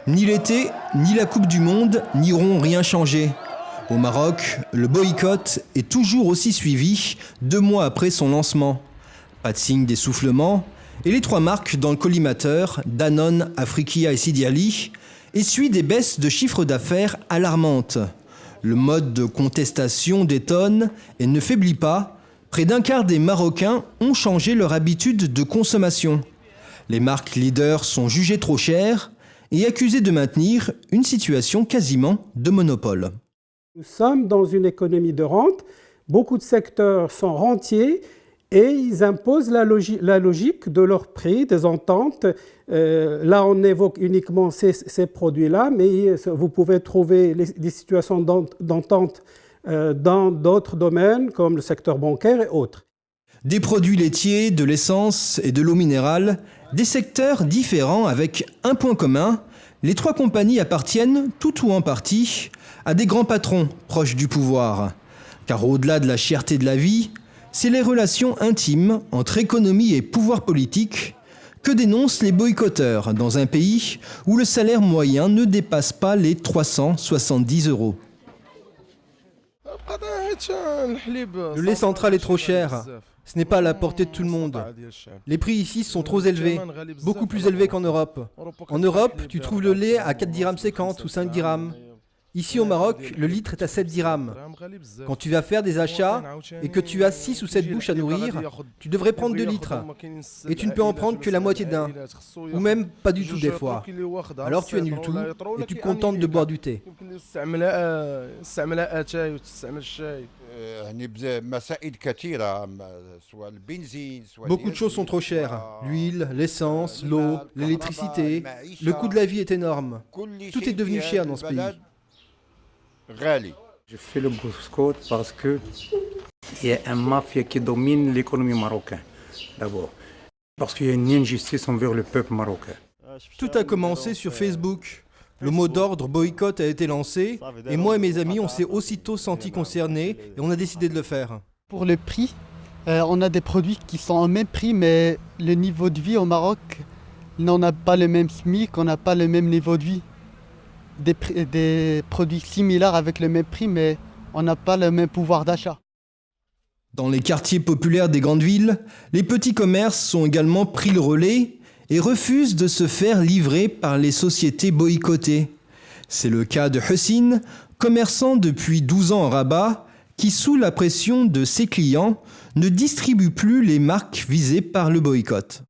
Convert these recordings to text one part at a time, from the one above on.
Ni l'été, ni la Coupe du Monde n'iront rien changer. Au Maroc, le boycott est toujours aussi suivi 2 mois après son lancement. Pas de signe d'essoufflement et les 3 marques dans le collimateur, Danone, Afrikia et Sidi Ali, essuient des baisses de chiffre d'affaires alarmantes. Le mode de contestation détonne et ne faiblit pas. Près d'un quart des Marocains ont changé leur habitude de consommation. Les marques leaders sont jugées trop chères et accusées de maintenir une situation quasiment de monopole. Nous sommes dans une économie de rente, beaucoup de secteurs sont rentiers et ils imposent la logique de leur prix, des ententes. Là, on évoque uniquement ces produits-là, mais vous pouvez trouver des situations d'entente dans d'autres domaines, comme le secteur bancaire et autres. Des produits laitiers, de l'essence et de l'eau minérale, des secteurs différents avec un point commun. Les 3 compagnies appartiennent, tout ou en partie, à des grands patrons proches du pouvoir. Car au-delà de la cherté de la vie, c'est les relations intimes entre économie et pouvoir politique que dénoncent les boycotteurs dans un pays où le salaire moyen ne dépasse pas les 370 €. Le lait central est trop cher. Ce n'est pas à la portée de tout le monde. Les prix ici sont trop élevés, beaucoup plus élevés qu'en Europe. En Europe, tu trouves le lait à 4 dirhams 50 ou 5 dirhams. Ici au Maroc, le litre est à 7 dirhams. Quand tu vas faire des achats et que tu as 6 ou 7 bouches à nourrir, tu devrais prendre 2 litres. Et tu ne peux en prendre que la moitié d'un. Ou même pas du tout des fois. Alors tu annules tout et tu te contentes de boire du thé. Beaucoup de choses sont trop chères. L'huile, l'essence, l'eau, l'électricité. Le coût de la vie est énorme. Tout est devenu cher dans ce pays. Je fais le boycott parce qu'il y a une mafia qui domine l'économie marocaine, d'abord. Parce qu'il y a une injustice envers le peuple marocain. Tout a commencé sur Facebook. Le mot d'ordre boycott a été lancé et moi et mes amis, on s'est aussitôt sentis concernés et on a décidé de le faire. Pour le prix, on a des produits qui sont au même prix, mais le niveau de vie au Maroc, on n'a pas le même SMIC, on n'a pas le même niveau de vie. Des produits similaires avec le même prix, mais on n'a pas le même pouvoir d'achat. Dans les quartiers populaires des grandes villes, les petits commerces ont également pris le relais et refusent de se faire livrer par les sociétés boycottées. C'est le cas de Hussein, commerçant depuis 12 ans en Rabat, qui, sous la pression de ses clients, ne distribue plus les marques visées par le boycott.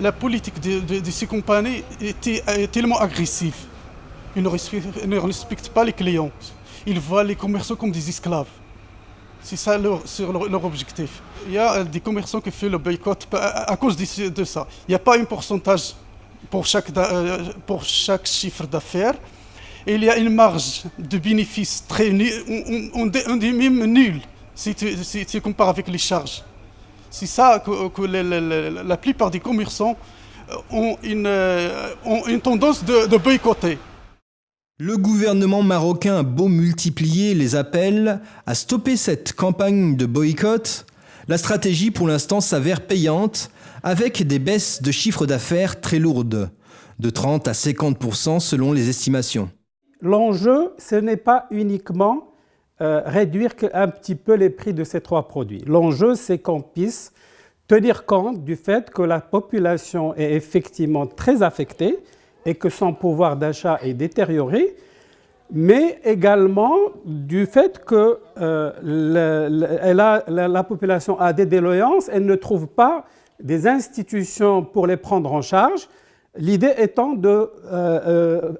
La politique de ces compagnies était tellement agressive. Ils ne respectent pas les clients. Ils voient les commerçants comme des esclaves. C'est ça leur objectif. Il y a des commerçants qui font le boycott à cause de ça. Il n'y a pas un pourcentage pour chaque chiffre d'affaires. Il y a une marge de bénéfice très nulle, on dit même nulle, si tu compares avec les charges. C'est ça que la plupart des commerçants ont une tendance de boycotter. Le gouvernement marocain a beau multiplier les appels à stopper cette campagne de boycott, la stratégie pour l'instant s'avère payante avec des baisses de chiffre d'affaires très lourdes, de 30 à 50% selon les estimations. L'enjeu, ce n'est pas uniquement réduire un petit peu les prix de ces 3 produits. L'enjeu, c'est qu'on puisse tenir compte du fait que la population est effectivement très affectée et que son pouvoir d'achat est détérioré, mais également du fait que la population a des déloyances, elle ne trouve pas des institutions pour les prendre en charge, l'idée étant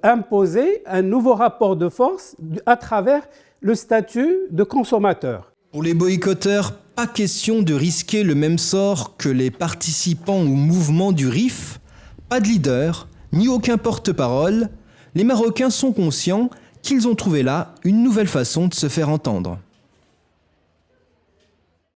d'imposer un nouveau rapport de force à travers le statut de consommateur. Pour les boycotteurs, pas question de risquer le même sort que les participants au mouvement du RIF, pas de leader, ni aucun porte-parole. Les Marocains sont conscients qu'ils ont trouvé là une nouvelle façon de se faire entendre.